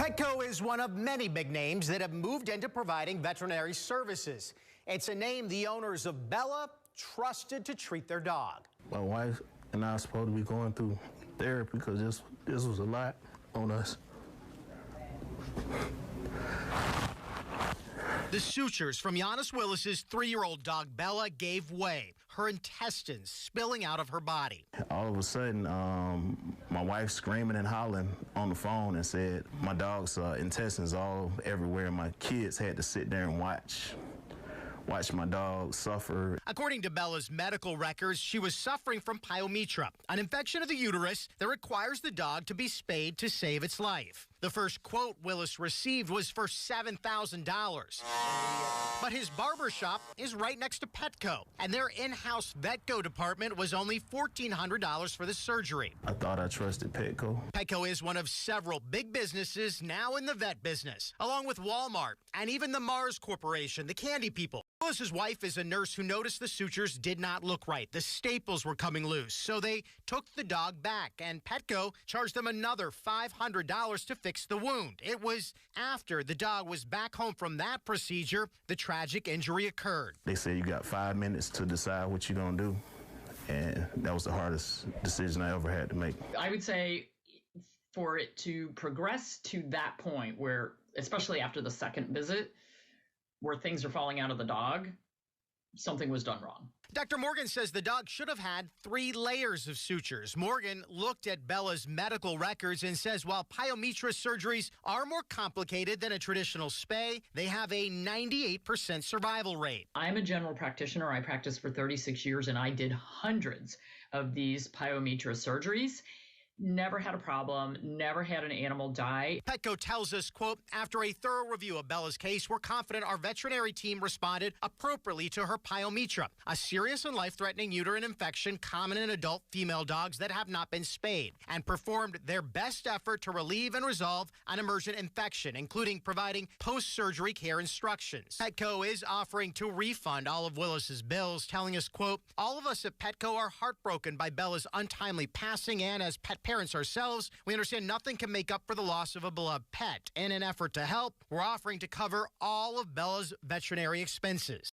Petco is one of many big names that have moved into providing veterinary services. It's a name the owners of Bella trusted to treat their dog. My wife and I are supposed to be going through therapy because this was a lot on us. The sutures from Giannis Willis's 3-year-old dog Bella gave way, her intestines spilling out of her body. All of a sudden, my wife screaming and hollering on the phone and said my dog's intestines all everywhere. My kids had to sit there and watch my dog suffer. According to Bella's medical records, she was suffering from Pyometra, an infection of the uterus that requires the dog to be spayed to save its life. The first quote Willis received was for $7,000. But his barber shop is right next to Petco, and their in-house Vetco department was only $1,400 for the surgery. I thought I trusted Petco. Petco is one of several big businesses now in the vet business, along with Walmart and even the Mars Corporation, the candy people. Willis's wife is a nurse who noticed the sutures did not look right. The staples were coming loose, so they took the dog back, and Petco charged them another $500 to fix the wound. It was after the dog was back home from that procedure the tragic injury occurred. They said you got 5 minutes to decide what you're going to do, and that was the hardest decision I ever had to make. I would say for it to progress to that point where, especially after the second visit, where things are falling out of the dog, something was done wrong. Dr. Morgan says the dog should have had 3 layers of sutures. Morgan looked at Bella's medical records and says while Pyometra surgeries are more complicated than a traditional spay, they have a 98% survival rate. I'm a general practitioner. I practiced for 36 years, and I did hundreds of these Pyometra surgeries. Never had a problem, never had an animal die. Petco tells us, quote, after a thorough review of Bella's case, we're confident our veterinary team responded appropriately to her Pyometra, a serious and life-threatening uterine infection common in adult female dogs that have not been spayed, and performed their best effort to relieve and resolve an emergent infection, including providing post-surgery care instructions. Petco is offering to refund all of Willis's bills, telling us, quote, all of us at Petco are heartbroken by Bella's untimely passing, and as pet parents ourselves, we understand nothing can make up for the loss of a beloved pet. In an effort to help, we're offering to cover all of Bella's veterinary expenses.